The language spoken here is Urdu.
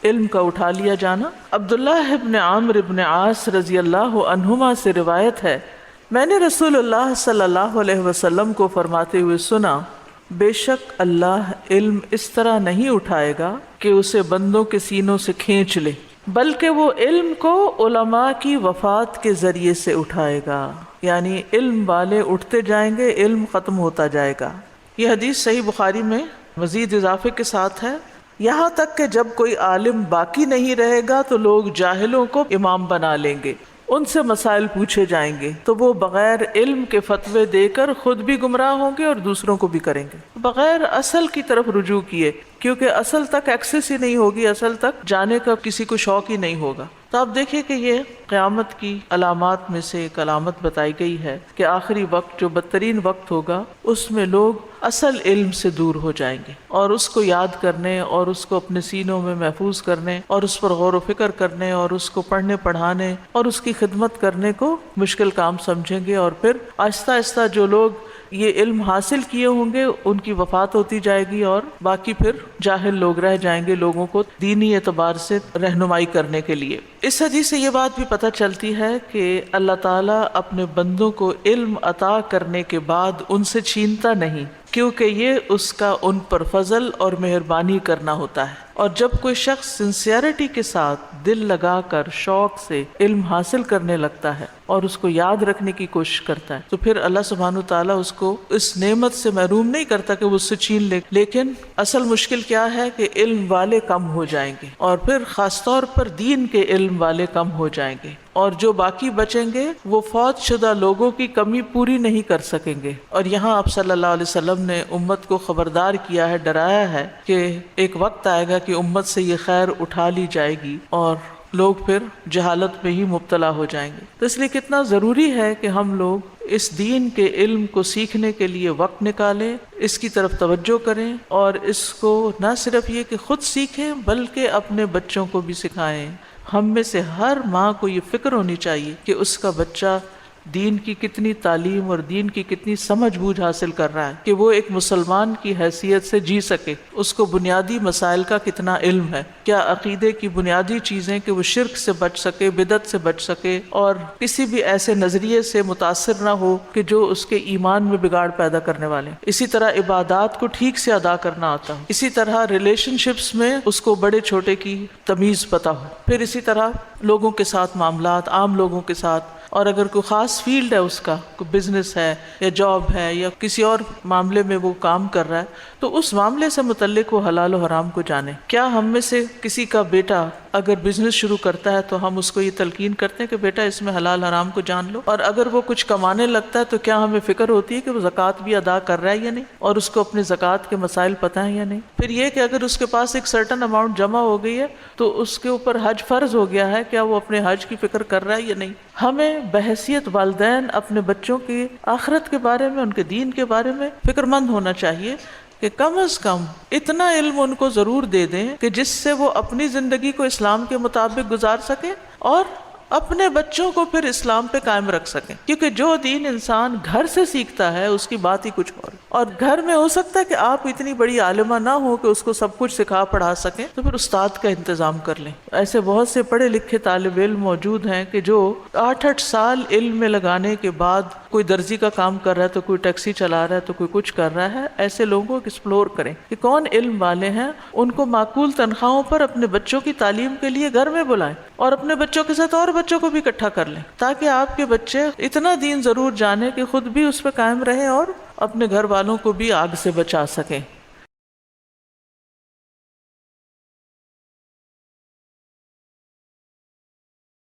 علم کا اٹھا لیا جانا۔ عبداللہ ابن عامر ابن عاص رضی اللہ عنہما سے روایت ہے، میں نے رسول اللہ صلی اللہ علیہ وسلم کو فرماتے ہوئے سنا، بے شک اللہ علم اس طرح نہیں اٹھائے گا کہ اسے بندوں کے سینوں سے کھینچ لے، بلکہ وہ علم کو علماء کی وفات کے ذریعے سے اٹھائے گا، یعنی علم والے اٹھتے جائیں گے، علم ختم ہوتا جائے گا۔ یہ حدیث صحیح بخاری میں مزید اضافے کے ساتھ ہے، یہاں تک کہ جب کوئی عالم باقی نہیں رہے گا تو لوگ جاہلوں کو امام بنا لیں گے، ان سے مسائل پوچھے جائیں گے تو وہ بغیر علم کے فتوے دے کر خود بھی گمراہ ہوں گے اور دوسروں کو بھی کریں گے، بغیر اصل کی طرف رجوع کیے، کیونکہ اصل تک ایکسس ہی نہیں ہوگی، اصل تک جانے کا کسی کو شوق ہی نہیں ہوگا۔ تو آپ دیکھیں کہ یہ قیامت کی علامات میں سے ایک علامت بتائی گئی ہے کہ آخری وقت جو بدترین وقت ہوگا اس میں لوگ اصل علم سے دور ہو جائیں گے، اور اس کو یاد کرنے اور اس کو اپنے سینوں میں محفوظ کرنے اور اس پر غور و فکر کرنے اور اس کو پڑھنے پڑھانے اور اس کی خدمت کرنے کو مشکل کام سمجھیں گے، اور پھر آہستہ آہستہ جو لوگ یہ علم حاصل کیے ہوں گے ان کی وفات ہوتی جائے گی، اور باقی پھر جاہل لوگ رہ جائیں گے لوگوں کو دینی اعتبار سے رہنمائی کرنے کے لیے۔ اس حدیث سے یہ بات بھی پتہ چلتی ہے کہ اللہ تعالیٰ اپنے بندوں کو علم عطا کرنے کے بعد ان سے چھینتا نہیں، کیونکہ یہ اس کا ان پر فضل اور مہربانی کرنا ہوتا ہے۔ اور جب کوئی شخص سنسیئرٹی کے ساتھ دل لگا کر شوق سے علم حاصل کرنے لگتا ہے اور اس کو یاد رکھنے کی کوشش کرتا ہے تو پھر اللہ سبحانہ وتعالیٰ اس کو اس نعمت سے محروم نہیں کرتا کہ وہ اس سے چھین لے، لیکن اصل مشکل کیا ہے کہ علم والے کم ہو جائیں گے، اور پھر خاص طور پر دین کے علم والے کم ہو جائیں گے، اور جو باقی بچیں گے وہ فوت شدہ لوگوں کی کمی پوری نہیں کر سکیں گے۔ اور یہاں آپ صلی اللہ علیہ وسلم نے امت کو خبردار کیا ہے، ڈرایا ہے کہ ایک وقت آئے گا کہ امت سے یہ خیر اٹھا لی جائے گی اور لوگ پھر جہالت میں ہی مبتلا ہو جائیں گے۔ تو اس لیے کتنا ضروری ہے کہ ہم لوگ اس دین کے علم کو سیکھنے کے لیے وقت نکالیں، اس کی طرف توجہ کریں، اور اس کو نہ صرف یہ کہ خود سیکھیں بلکہ اپنے بچوں کو بھی سکھائیں۔ ہم میں سے ہر ماں کو یہ فکر ہونی چاہیے کہ اس کا بچہ دین کی کتنی تعلیم اور دین کی کتنی سمجھ بوجھ حاصل کر رہا ہے، کہ وہ ایک مسلمان کی حیثیت سے جی سکے، اس کو بنیادی مسائل کا کتنا علم ہے، کیا عقیدے کی بنیادی چیزیں کہ وہ شرک سے بچ سکے، بدعت سے بچ سکے، اور کسی بھی ایسے نظریے سے متاثر نہ ہو کہ جو اس کے ایمان میں بگاڑ پیدا کرنے والے۔ اسی طرح عبادات کو ٹھیک سے ادا کرنا آتا ہو، اسی طرح ریلیشن شپس میں اس کو بڑے چھوٹے کی تمیز پتہ ہو، پھر اسی طرح لوگوں کے ساتھ معاملات، عام لوگوں کے ساتھ، اور اگر کوئی خاص فیلڈ ہے اس کا، کوئی بزنس ہے یا جاب ہے یا کسی اور معاملے میں وہ کام کر رہا ہے تو اس معاملے سے متعلق وہ حلال و حرام کو جانے۔ کیا ہم میں سے کسی کا بیٹا اگر بزنس شروع کرتا ہے تو ہم اس کو یہ تلقین کرتے ہیں کہ بیٹا اس میں حلال حرام کو جان لو، اور اگر وہ کچھ کمانے لگتا ہے تو کیا ہمیں فکر ہوتی ہے کہ وہ زکوٰۃ بھی ادا کر رہا ہے یا نہیں، اور اس کو اپنے زکوٰۃ کے مسائل پتہ ہیں یا نہیں؟ پھر یہ کہ اگر اس کے پاس ایک سرٹن اماؤنٹ جمع ہو گئی ہے تو اس کے اوپر حج فرض ہو گیا ہے، کیا وہ اپنے حج کی فکر کر رہا ہے یا نہیں؟ ہمیں بحیثیت والدین اپنے بچوں کی آخرت کے بارے میں، ان کے دین کے بارے میں فکر مند ہونا چاہیے کہ کم از کم اتنا علم ان کو ضرور دے دیں کہ جس سے وہ اپنی زندگی کو اسلام کے مطابق گزار سکیں اور اپنے بچوں کو پھر اسلام پہ قائم رکھ سکیں، کیونکہ جو دین انسان گھر سے سیکھتا ہے اس کی بات ہی کچھ اور گھر میں ہو سکتا ہے کہ آپ اتنی بڑی عالمہ نہ ہو کہ اس کو سب کچھ سکھا پڑھا سکیں، تو پھر استاد کا انتظام کر لیں۔ ایسے بہت سے پڑھے لکھے طالب علم موجود ہیں کہ جو 8 سال علم میں لگانے کے بعد کوئی درزی کا کام کر رہا ہے تو کوئی ٹیکسی چلا رہا ہے تو کوئی کچھ کر رہا ہے۔ ایسے لوگوں کو ایکسپلور کریں کہ کون علم والے ہیں، ان کو معقول تنخواہوں پر اپنے بچوں کی تعلیم کے لیے گھر میں بلائیں، اور اپنے بچوں کے ساتھ اور بچوں کو بھی اکٹھا کر لیں، تاکہ آپ کے بچے اتنا دین ضرور جانیں کہ خود بھی اس پہ قائم رہیں اور اپنے گھر والوں کو بھی آگ سے بچا سکیں۔